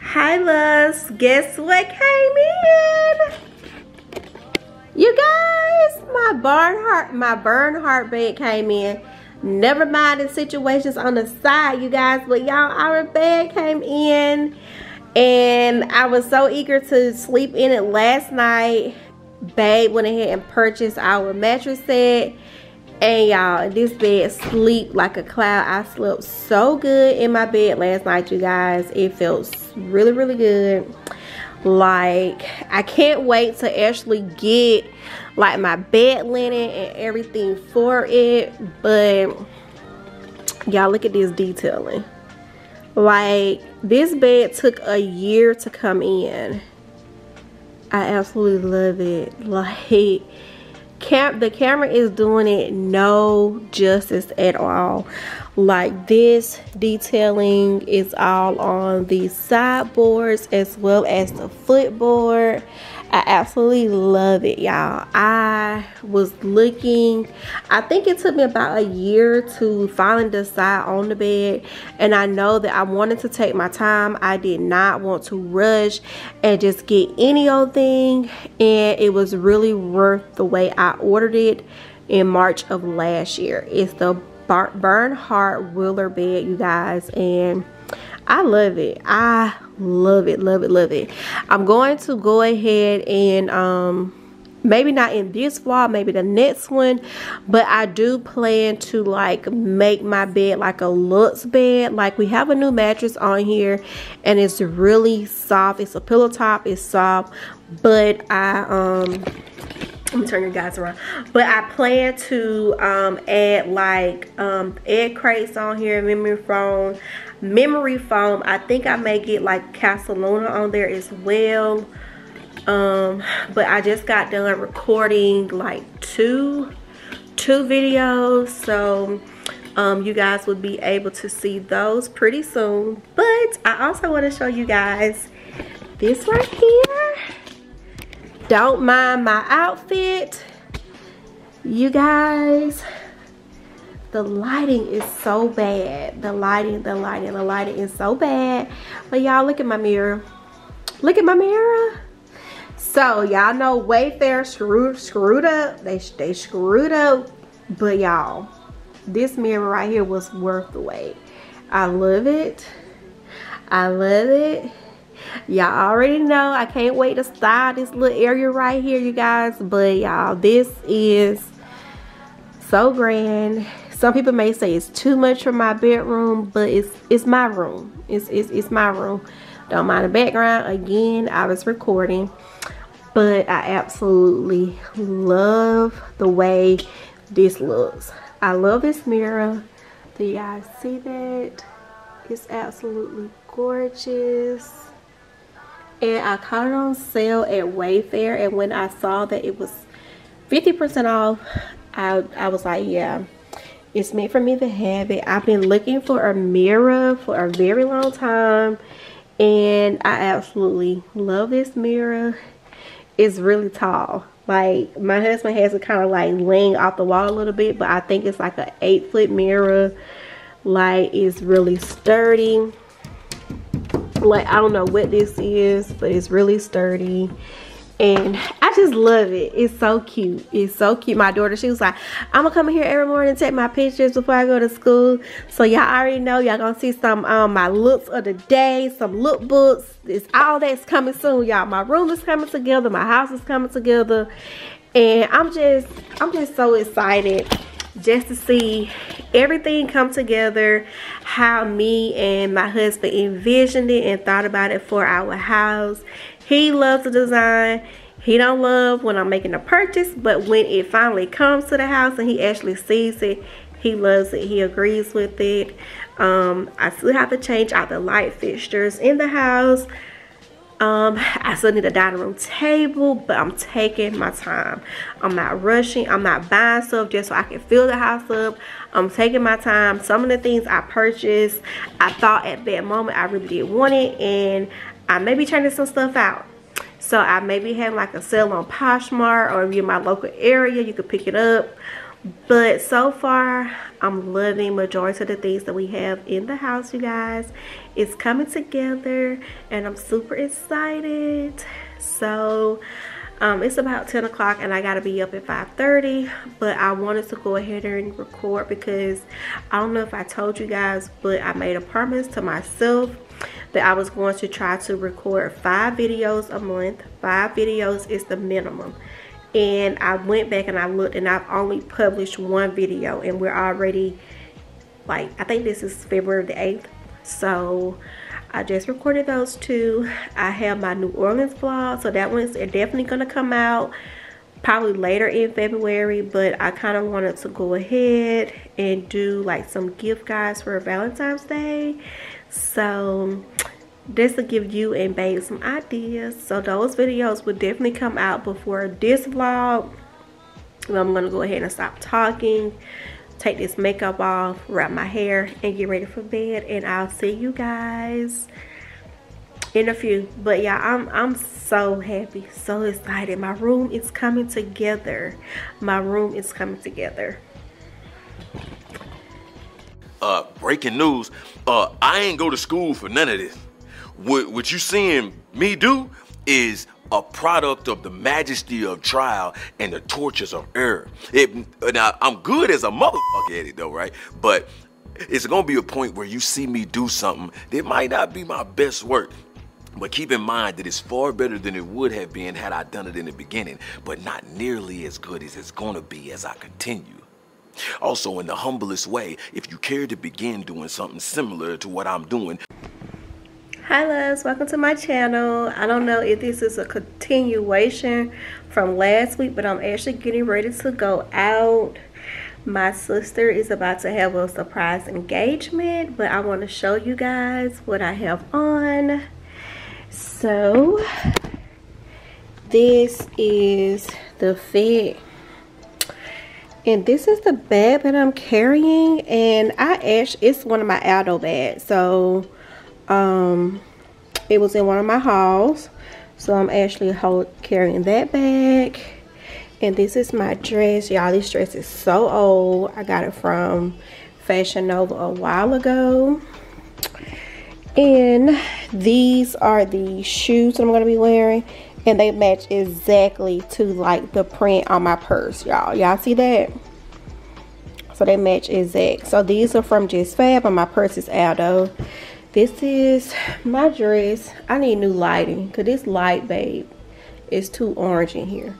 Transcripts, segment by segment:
Hi loves, guess what came in? You guys, my Bernhardt bed came in. Never mind the situations on the side, you guys, but y'all, our bed came in and I was so eager to sleep in it last night. Babe went ahead and purchased our mattress set, and y'all, this bed sleep like a cloud. I slept so good in my bed last night, you guys. It felt really, really good. Like, I can't wait to actually get like my bed linen and everything for it. But y'all, look at this detailing. Like, this bed took a year to come in. I absolutely love it. Like, the camera is doing it no justice at all. Like, this detailing is all on the sideboards as well as the footboard. I absolutely love it, y'all. I was looking, I think it took me about a year to finally decide on the bed, and I know that I wanted to take my time. I did not want to rush and just get any old thing, and it was really worth the way I ordered it in March of last year. It's the Bernhardt Wheeler bed, you guys, and I love it. I love it, love it, love it. I'm going to go ahead and maybe not in this vlog, maybe the next one, but I do plan to like make my bed like a luxe bed. Like, we have a new mattress on here and it's really soft. It's a pillow top, it's soft, but let me turn you guys around. But I plan to add like egg crates on here, memory foam. I think I may get like Casaluna on there as well. But I just got done recording like two videos, so you guys will be able to see those pretty soon. But I also want to show you guys this right here. Don't mind my outfit, you guys. The lighting is so bad. The lighting is so bad. But y'all, look at my mirror. Look at my mirror. So y'all know Wayfair screwed up. They screwed up. But y'all, this mirror right here was worth the wait. I love it. I love it. Y'all already know I can't wait to style this little area right here, you guys. But y'all, this is so grand. Some people may say it's too much for my bedroom, but it's my room. It's my room. Don't mind the background. Again, I was recording, but I absolutely love the way this looks. I love this mirror. Do you guys see that? It's absolutely gorgeous. And I caught it on sale at Wayfair, and when I saw that it was 50% off, I was like, yeah, it's meant for me to have it. I've been looking for a mirror for a very long time, and I absolutely love this mirror. It's really tall. Like, my husband has it kind of like laying off the wall a little bit, but I think it's like an 8-foot mirror. Like, it's really sturdy. Like, I don't know what this is, but it's really sturdy, and I just love it. It's so cute. It's so cute. My daughter, she was like, I'm gonna come in here every morning and take my pictures before I go to school. So y'all already know, y'all gonna see some my looks of the day, some lookbooks. It's all that's coming soon, y'all. My room is coming together, my house is coming together, and I'm just so excited just to see everything come together, how me and my husband envisioned it and thought about it for our house. He loves the design. He don't love when I'm making a purchase, but when it finally comes to the house and he actually sees it, he loves it. He agrees with it. I still have to change out the light fixtures in the house. I still need a dining room table, but I'm taking my time. I'm not rushing. I'm not buying stuff just so I can fill the house up. I'm taking my time. Some of the things I purchased, I thought at that moment I really did want it, and I may be changing some stuff out. So I may be having like a sale on Poshmark, or if you're in my local area, you could pick it up. But so far, I'm loving majority of the things that we have in the house, you guys. It's coming together and I'm super excited. So it's about 10 o'clock and I gotta be up at 5:30, but I wanted to go ahead and record because I don't know if I told you guys, but I made a promise to myself that I was going to try to record 5 videos a month. 5 videos is the minimum. And I went back and I looked and I've only published 1 video and we're already, like, I think this is February the 8th. So I just recorded those 2. I have my New Orleans vlog, so that one's definitely gonna come out probably later in February, but I kind of wanted to go ahead and do like some gift guides for Valentine's Day. So this will give you and babe some ideas. So those videos will definitely come out before this vlog. And I'm gonna go ahead and stop talking, take this makeup off, wrap my hair, and get ready for bed. And I'll see you guys in a few. But yeah, I'm so happy, so excited. My room is coming together. My room is coming together. Breaking news. I ain't go to school for none of this. What you seeing me do is a product of the majesty of trial and the tortures of error. Now, I'm good as a motherfucker at it though, right? But it's gonna be a point where you see me do something that might not be my best work. But keep in mind that it's far better than it would have been had I done it in the beginning, but not nearly as good as it's gonna be as I continue. Also, in the humblest way, if you care to begin doing something similar to what I'm doing. Hi loves, welcome to my channel. I don't know if this is a continuation from last week, but I'm actually getting ready to go out. My sister is about to have a surprise engagement, but I want to show you guys what I have on. So this is the fit, and this is the bag that I'm carrying, and it's one of my Aldo bags. So it was in one of my hauls, so I'm actually carrying that bag. And this is my dress, y'all. This dress is so old. I got it from Fashion Nova a while ago. And these are the shoes that I'm gonna be wearing, and they match exactly to like the print on my purse, y'all see that? So they match exact. So these are from Just Fab, and my purse is Aldo. This is my dress. I need new lighting because this light, babe, is too orange in here.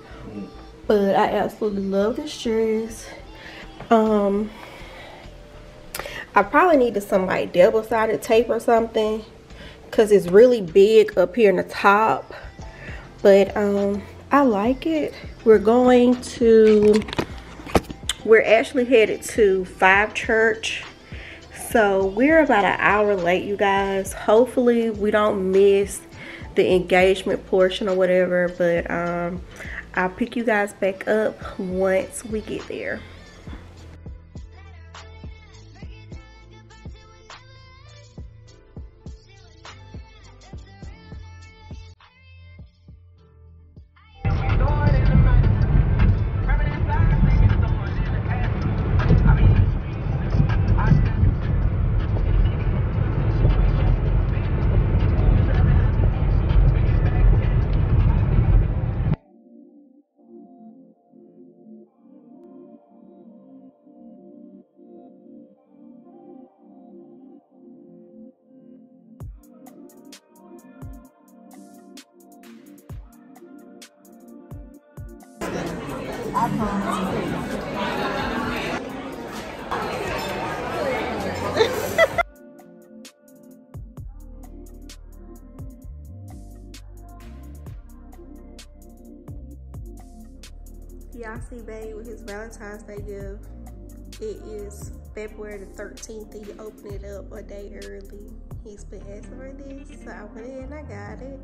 But I absolutely love this dress. I probably needed some like double-sided tape or something because it's really big up here in the top. But I like it. We're actually headed to 5 Church. So we're about an hour late, you guys. Hopefully we don't miss the engagement portion or whatever, but I'll pick you guys back up once we get there. Y'all see babe with his Valentine's Day gift. It is February the 13th and he opened it up a day early. He's been asking for this, so I went in and I got it.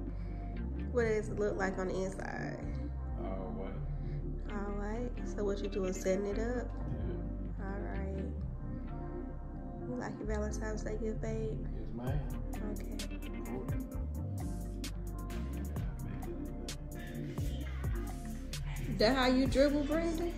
What does it look like on the inside? Alright, so what you doing, setting it up? Yeah. Alright. You like your Valentine's Day gift, babe? Yes, ma'am. Okay. That how you dribble, Brandon?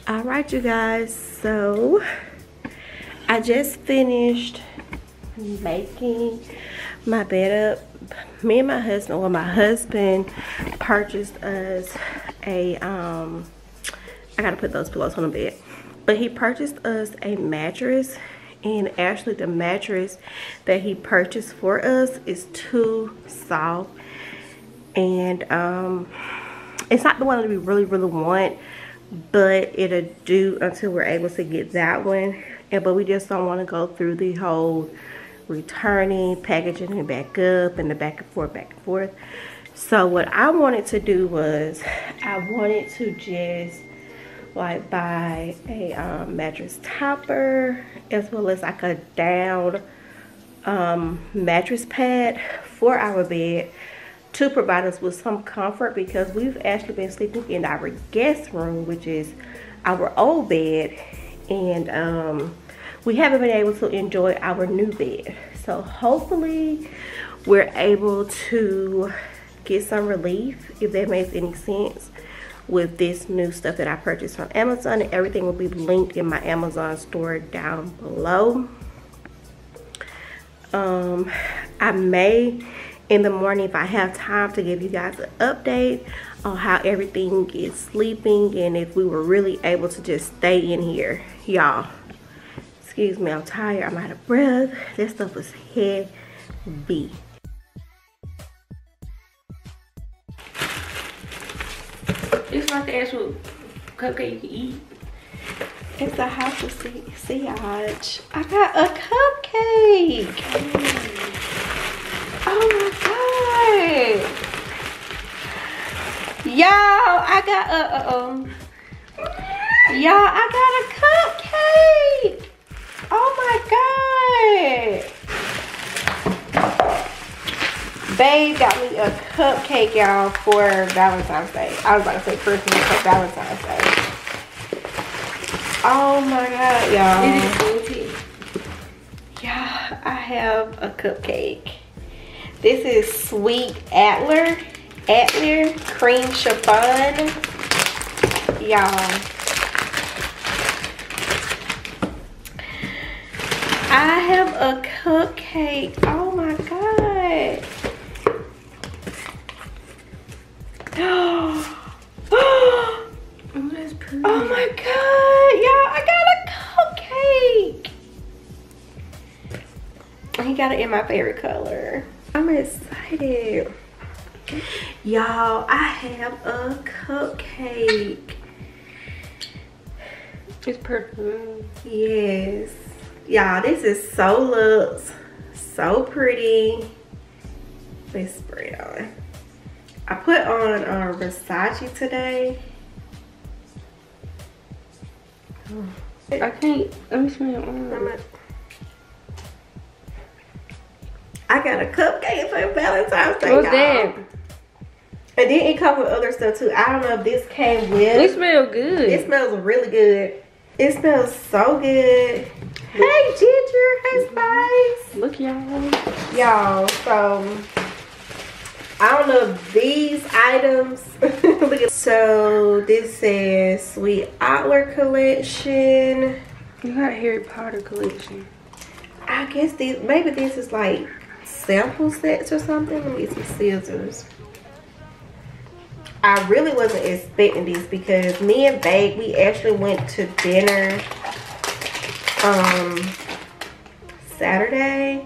All right, you guys, so I just finished making my bed up. Me and my husband, well, my husband purchased us a I gotta put those pillows on the bed, but he purchased us a mattress, and actually the mattress that he purchased for us is too soft, and it's not the one that we really want, but it'll do until we're able to get that one. But we just don't want to go through the whole returning, packaging it back up, and the back and forth. So what I wanted to do was I wanted to just like buy a mattress topper, as well as like a down mattress pad for our bed, to provide us with some comfort, because we've actually been sleeping in our guest room, which is our old bed, and we haven't been able to enjoy our new bed. So hopefully we're able to get some relief, if that makes any sense, with this new stuff that I purchased from Amazon, and everything will be linked in my Amazon store down below. I may in the morning, if I have time, to give you guys an update on how everything is sleeping, and if we were really able to just stay in here. Y'all, excuse me, I'm tired, I'm out of breath. This stuff was heavy. It's like the actual cupcake you can eat. It's a house of sillage. I got a cupcake. Oh my god. Y'all, I got a cupcake. Oh my god. Babe got me a cupcake, y'all, for Valentine's Day. I was about to say Christmas, but Valentine's Day. Oh my god, y'all. It is cool too. Yeah, I have a cupcake. This is Sweet Adler cream chiffon. Y'all, I have a cupcake. Oh my god. my god, y'all, I got a cupcake. He got it in my favorite color. I'm excited. Y'all, I have a cupcake. It's purple. Yes. Y'all, this is so luxe. So pretty. Let's spray it on. I put on Versace today. I can't. Let me smell it. I got a cupcake for Valentine's Day. What's that? And then it comes with other stuff too. I don't know if this came with. It smells good. It smells really good. It smells so good. Hey Ginger, hey Spice. Look y'all. Y'all, so I don't know if these items. Look at. So this says Sweet Outlet collection. You got a Harry Potter collection. I guess these, maybe this is like sample sets or something. Let me get some scissors. I really wasn't expecting this because me and Babe, we actually went to dinner Saturday.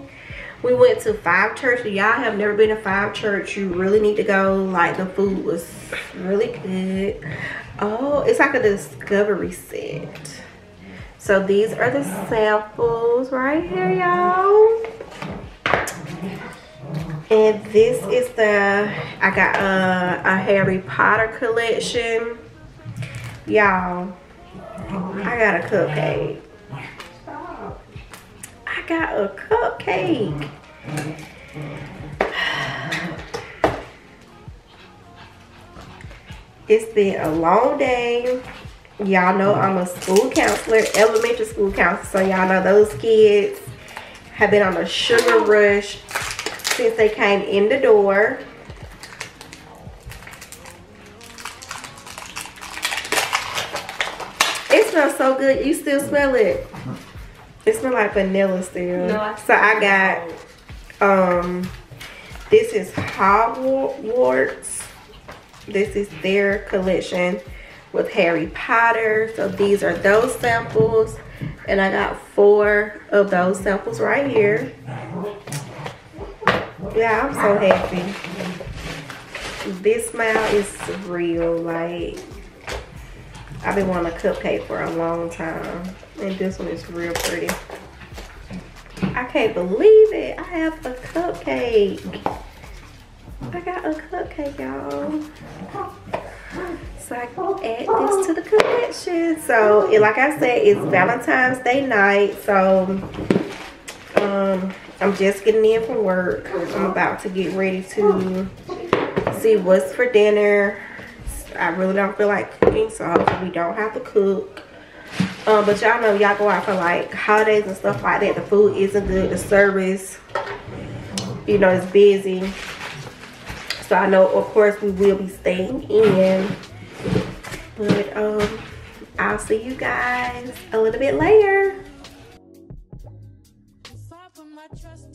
We went to Five Church. If y'all have never been to Five Church, you really need to go. Like, the food was really good. Oh, it's like a discovery set. So these are the samples right here, y'all. And this is the, I got a Harry Potter collection. Y'all, I got a cupcake. I got a cupcake. It's been a long day. Y'all know I'm a school counselor, elementary school counselor. So y'all know those kids have been on a sugar rush since they came in the door. It smells so good. You still smell it? It smells like vanilla still. No, so I got this is Hogwarts. This is their collection with Harry Potter. So these are those samples, and I got 4 of those samples right here. Yeah, I'm so happy. This smile is real. Like, I've been wanting a cupcake for a long time, and this one is real pretty. I can't believe it. I have a cupcake. I got a cupcake, y'all. So I can add this to the collection. So, like I said, it's Valentine's Day night. So, I'm just getting in from work. I'm about to get ready to see what's for dinner. I really don't feel like cooking, so hopefully we don't have to cook. But y'all know, y'all go out for like holidays and stuff like that. The food isn't good. The service, you know, is busy. So I know, of course, we will be staying in. But I'll see you guys a little bit later. Trust